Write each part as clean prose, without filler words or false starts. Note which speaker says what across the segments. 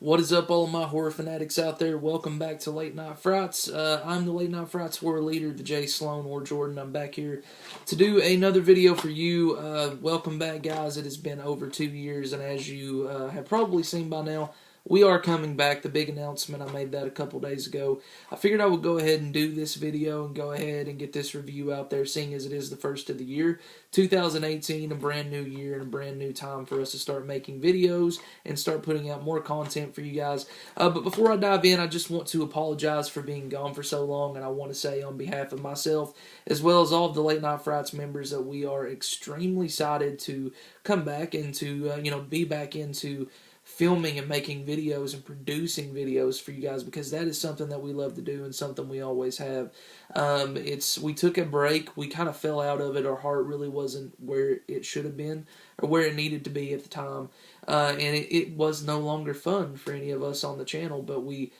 Speaker 1: What is up, all of my horror fanatics out there? Welcome back to Late Night Frights. I'm the Late Night Frights horror leader, the J. Sloan or Jordan. I'm back here to do another video for you. Welcome back, guys. It has been over 2 years, and as you have probably seen by now, we are coming back. The big announcement, I made that a couple days ago. I figured I would go ahead and do this video and go ahead and get this review out there, seeing as it is the first of the year. 2018, a brand new year and a brand new time for us to start making videos and start putting out more content for you guys. But before I dive in, I just want to apologize for being gone for so long, and I want to say on behalf of myself, as well as all of the Late Night Frights members, that we are extremely excited to come back and to, be back into filming and making videos and producing videos for you guys, because that is something that we love to do and something we always have. We took a break. We kind of fell out of it. Our heart really wasn't where it should have been or where it needed to be at the time, and it was no longer fun for any of us on the channel, but we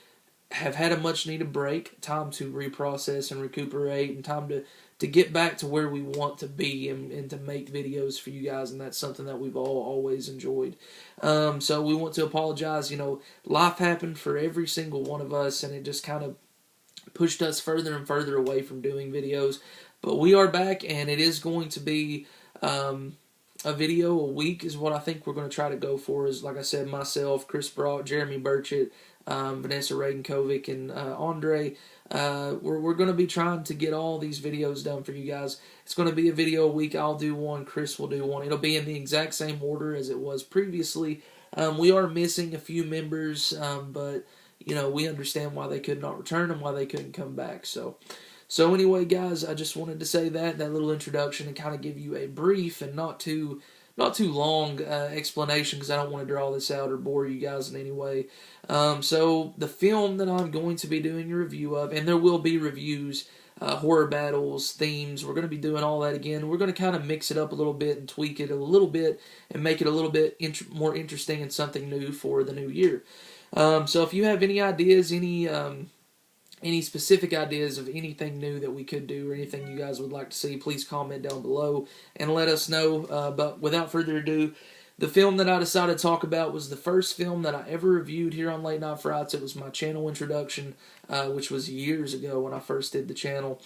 Speaker 1: have had a much needed break, time to reprocess and recuperate, and time to get back to where we want to be and to make videos for you guys, and that's something that we've always enjoyed. So we want to apologize. Life happened for every single one of us, and it just kind of pushed us further and further away from doing videos. But we are back, and it is going to be a video a week is what I think we're going to try to go for. Is, like I said, myself, Chris Brock, Jeremy Burchett, Vanessa Reagan-Kovic, and Andre. We're going to be trying to get all these videos done for you guys. It's going to be a video a week. I'll do one. Chris will do one. It'll be in the exact same order as it was previously. We are missing a few members, but we understand why they could not return and why they couldn't come back. So anyway, guys, I just wanted to say that little introduction and kind of give you a brief and not too long explanation, because I don't want to draw this out or bore you guys in any way. So the film that I'm going to be doing a review of, and there will be reviews, horror battles, themes, we're going to be doing all that again. We're going to kind of mix it up a little bit and tweak it a little bit and make it a little bit more interesting and something new for the new year. So if you have any ideas, any specific ideas of anything new that we could do or anything you guys would like to see, please comment down below and let us know. But without further ado, the film that I decided to talk about was the first film that I ever reviewed here on Late Night Frights. It was my channel introduction, which was years ago when I first did the channel.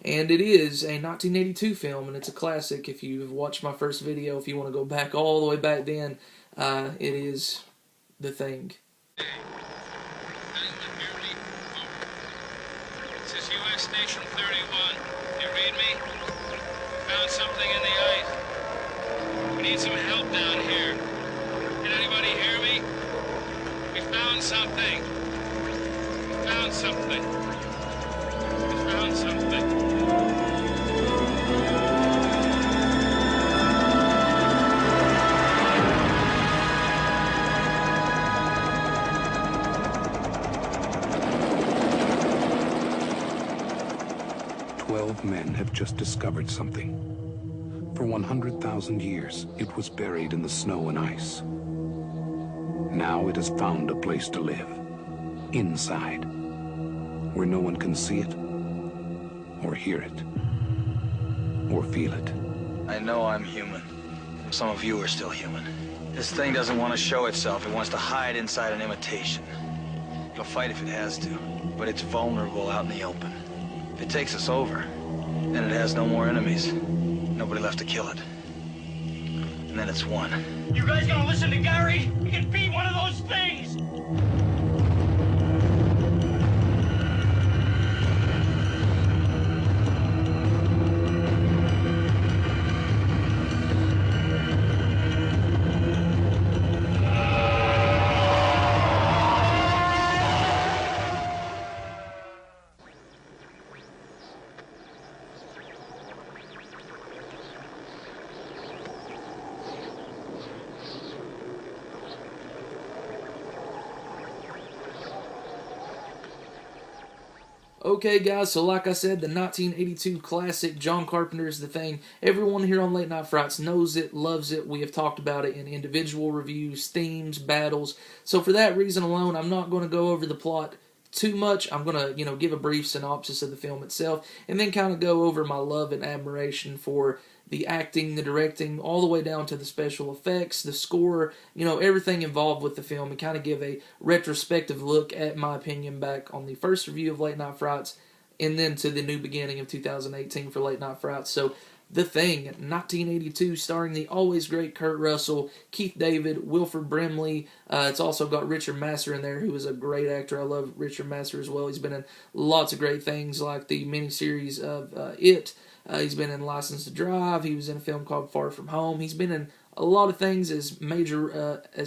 Speaker 1: And it is a 1982 film, and it's a classic. If you've watched my first video, if you want to go back all the way back then, it is The Thing.
Speaker 2: Station 31. You read me? Found something in the ice. We need some help down here. Can anybody hear me? We found something. We found something. We found something.
Speaker 3: 12 men have just discovered something. For 100,000 years, it was buried in the snow and ice. Now it has found a place to live. Inside. Where no one can see it, or hear it, or feel it.
Speaker 4: I know I'm human. Some of you are still human. This thing doesn't want to show itself. It wants to hide inside an imitation. It'll fight if it has to, but it's vulnerable out in the open. If it takes us over, then it has no more enemies. Nobody left to kill it. And then it's won.
Speaker 5: You guys gonna listen to Gary? He can beat one of those things!
Speaker 1: Okay, guys, so like I said, the 1982 classic, John Carpenter's The Thing. Everyone here on Late Night Frights knows it, loves it. We have talked about it in individual reviews, themes, battles. So for that reason alone, I'm not going to go over the plot too much. I'm going to, give a brief synopsis of the film itself, and then kind of go over my love and admiration for, the acting, the directing, all the way down to the special effects, the score, everything involved with the film, and kind of give a retrospective look at my opinion back on the first review of Late Night Frights, and then to the new beginning of 2018 for Late Night Frights. So, The Thing, 1982, starring the always great Kurt Russell, Keith David, Wilford Brimley. It's also got Richard Masur in there, who is a great actor. I love Richard Masur as well. He's been in lots of great things, like the miniseries of It. He's been in License to Drive. He was in a film called Far From Home. He's been in a lot of things as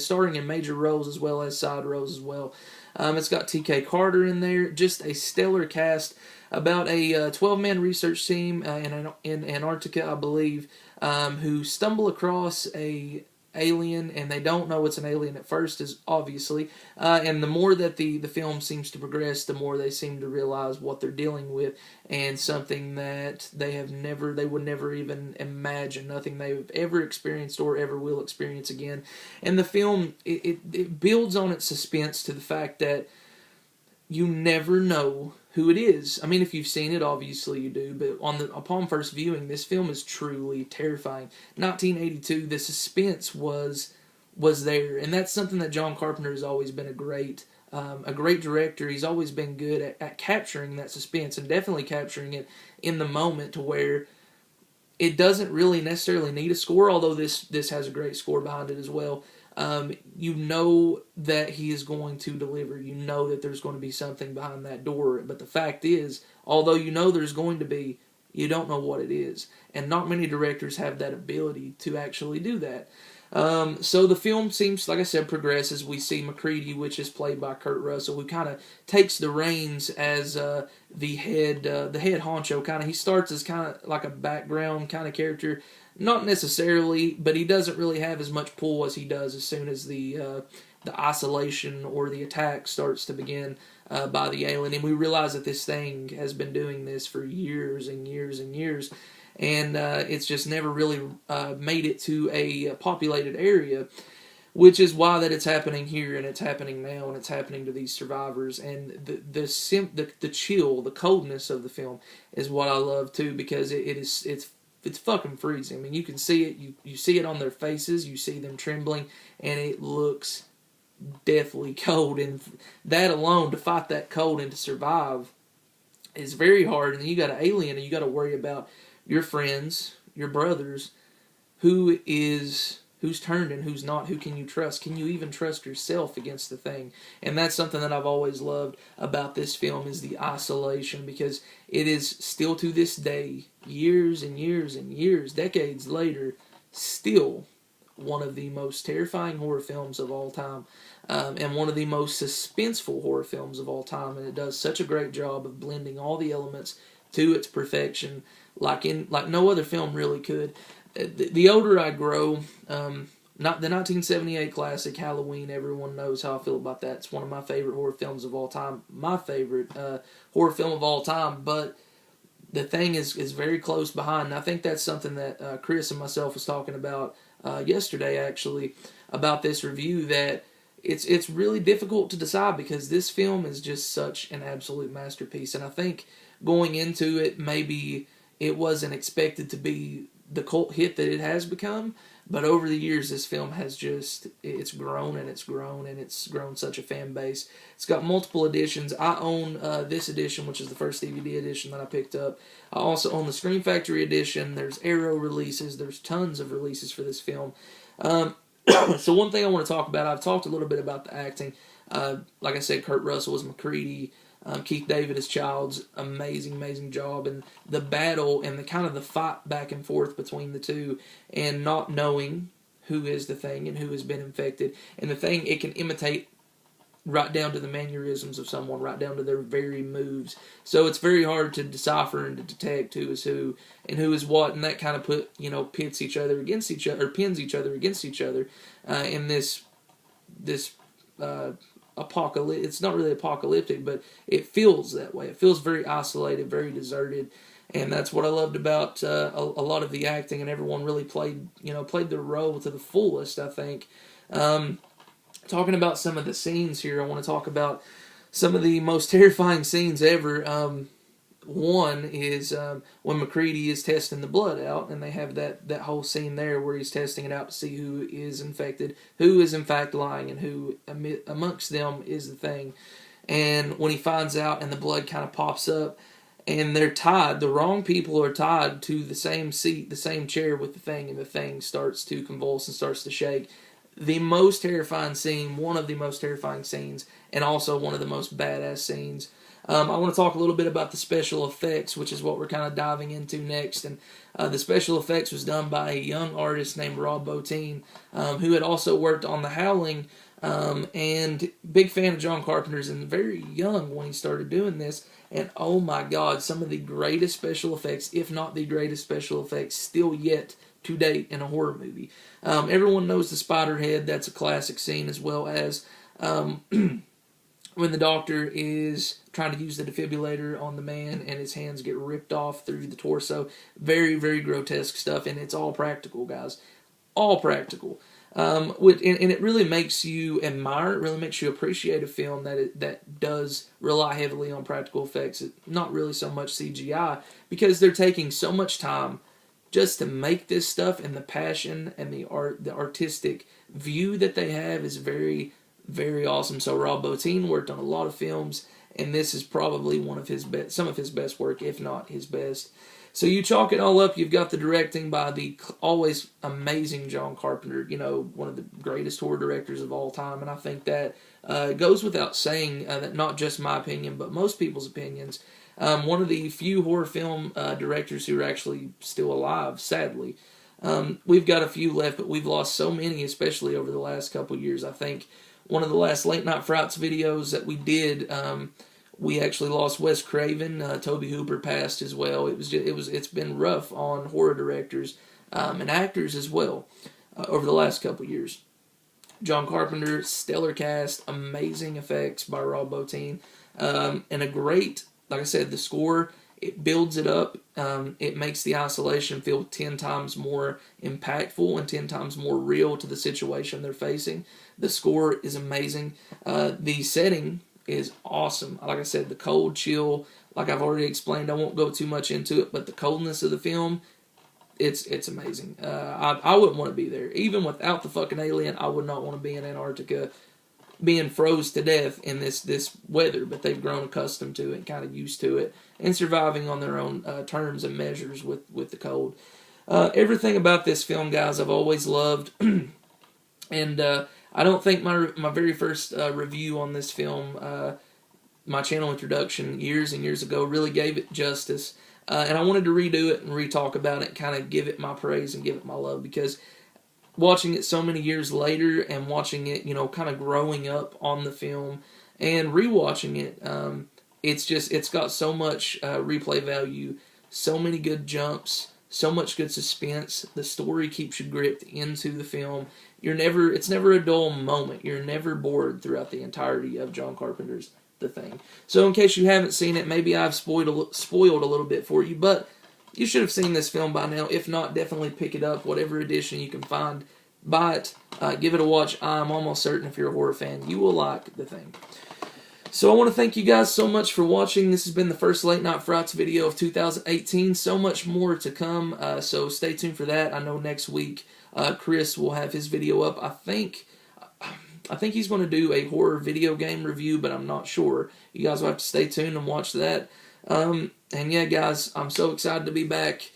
Speaker 1: starring in major roles as well as side roles as well. It's got T.K. Carter in there. Just a stellar cast about a 12-man research team in Antarctica, I believe, who stumble across a alien, and they don't know it's an alien at first, is obviously. And the more that the film seems to progress, the more they seem to realize what they're dealing with, and something that they would never even imagine, nothing they've ever experienced or ever will experience again. And the film, it builds on its suspense to the fact that you never know who it is. I mean, if you've seen it, obviously you do, but upon first viewing, this film is truly terrifying. 1982, the suspense was there, and that's something that John Carpenter has always been a great director. He's always been good at capturing that suspense, and definitely capturing it in the moment to where it doesn't really necessarily need a score, although this has a great score behind it as well. You know that he is going to deliver. You know that there's going to be something behind that door. But the fact is, although you know there's going to be, you don't know what it is. And not many directors have that ability to actually do that. So the film seems, like I said, progresses. We see MacReady, which is played by Kurt Russell, who kind of takes the reins as the head honcho. He starts as kind of like a background kind of character. Not necessarily, but he doesn't really have as much pull as he does as soon as the isolation or the attack starts to begin by the alien. And we realize that this thing has been doing this for years and years and years, and it's just never really made it to a populated area, which is why that it's happening here, and it's happening now, and it's happening to these survivors. And the chill, the coldness of the film is what I love too, because it's fucking freezing. I mean, you can see it. You see it on their faces. You see them trembling, and it looks deathly cold. And that alone, to fight that cold and to survive, is very hard. And then you got an alien, and you got to worry about your friends, your brothers, who's turned and who's not. Who can you trust? Can you even trust yourself against the thing? And that's something that I've always loved about this film, is the isolation, because it is still to this day, years and years and years, decades later, still one of the most terrifying horror films of all time, and one of the most suspenseful horror films of all time. And it does such a great job of blending all the elements to its perfection, like no other film really could. The older I grow, not the 1978 classic Halloween, everyone knows how I feel about that. It's one of my favorite horror films of all time. My favorite horror film of all time, but The Thing is very close behind. And I think that's something that Chris and myself was talking about yesterday, actually, about this review, that it's really difficult to decide, because this film is just such an absolute masterpiece. And I think going into it, maybe it wasn't expected to be the cult hit that it has become, but over the years this film has it's grown and it's grown and it's grown such a fan base. It's got multiple editions. I own this edition, which is the first DVD edition that I picked up. I also own the Scream Factory edition. There's Arrow releases. There's tons of releases for this film. So one thing I want to talk about, I've talked a little bit about the acting. Like I said, Kurt Russell as MacReady. Keith David as Childs, amazing job. And the battle and the kind of the fight back and forth between the two, and not knowing who is the thing and who has been infected. And the thing, it can imitate right down to the mannerisms of someone, right down to their very moves. So it's very hard to decipher and to detect who is who and who is what, and that kind of pits each other against each other, or pins each other against each other in this apocalyptic. It's not really apocalyptic, but it feels that way. It feels very isolated, very deserted, and that's what I loved about a lot of the acting, and everyone really played their role to the fullest, I think. Talking about some of the scenes here, I want to talk about some of the most terrifying scenes ever. One is when McCready is testing the blood out, and they have that whole scene there where he's testing it out to see who is infected, who is in fact lying, and who amongst them is the Thing. And when he finds out and the blood kind of pops up, and they're tied, the wrong people are tied to the same seat, the same chair with the Thing, and the Thing starts to convulse and starts to shake. The most terrifying scene, one of the most terrifying scenes, and also one of the most badass scenes. I want to talk a little bit about the special effects, which is what we're kind of diving into next. And the special effects was done by a young artist named Rob Bottin, who had also worked on The Howling, and big fan of John Carpenter's, and very young when he started doing this. And oh my God, some of the greatest special effects, if not the greatest special effects, still yet to date in a horror movie. Everyone knows the spider head. That's a classic scene, as well as when the doctor is trying to use the defibrillator on the man and his hands get ripped off through the torso. Very, very grotesque stuff, and it's all practical, guys. All practical. And it really makes you admire, it really makes you appreciate a film that does rely heavily on practical effects, not really so much CGI, because they're taking so much time just to make this stuff, and the passion and the artistic view that they have is very, very awesome. So Rob Bottin worked on a lot of films, and this is probably one of his some of his best work, if not his best. So you chalk it all up, you've got the directing by the always amazing John Carpenter, one of the greatest horror directors of all time, and I think that goes without saying, that not just my opinion, but most people's opinions. One of the few horror film directors who are actually still alive, sadly. We've got a few left, but we've lost so many, especially over the last couple of years. I think one of the last Late Night Frights videos that we did, we actually lost Wes Craven. Tobe Hooper passed as well. It's been rough on horror directors and actors as well over the last couple of years. John Carpenter, stellar cast, amazing effects by Rob Bottin, and a great, like I said, the score, it builds it up. It makes the isolation feel 10 times more impactful and 10 times more real to the situation they're facing. The score is amazing. The setting is awesome. Like I said, the cold chill, like I've already explained, I won't go too much into it, but the coldness of the film, it's amazing. I wouldn't want to be there. Even without the fucking alien, I would not want to be in Antarctica being froze to death in this weather, but they've grown accustomed to it and kind of used to it and surviving on their own terms and measures with the cold. Everything about this film, guys, I've always loved. And I don't think my very first review on this film, my channel introduction years and years ago, really gave it justice. And I wanted to redo it and re-talk about it, kind of give it my praise and give it my love, because watching it so many years later and watching it, kind of growing up on the film and rewatching it, it's got so much replay value, so many good jumps, so much good suspense. The story keeps you gripped into the film. It's never a dull moment. You're never bored throughout the entirety of John Carpenter's The Thing. So in case you haven't seen it, maybe I've spoiled a little bit for you, but you should have seen this film by now. If not, definitely pick it up, whatever edition you can find. Buy it, give it a watch. I'm almost certain if you're a horror fan, you will like The Thing. So I want to thank you guys so much for watching. This has been the first Late Night Frights video of 2018. So much more to come, so stay tuned for that. I know next week Chris will have his video up. I think he's going to do a horror video game review, but I'm not sure. You guys will have to stay tuned and watch that. And yeah, guys, I'm so excited to be back.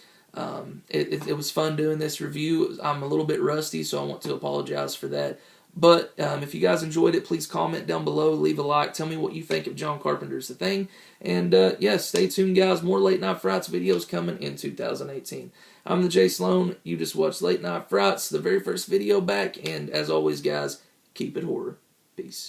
Speaker 1: It was fun doing this review. I'm a little bit rusty, so I want to apologize for that. But if you guys enjoyed it, please comment down below, leave a like, tell me what you think of John Carpenter's The Thing. And yeah, stay tuned, guys. More Late Night Frights videos coming in 2018. I'm the Jay Sloan. You just watched Late Night Frights, the very first video back. And as always, guys, keep it horror. Peace.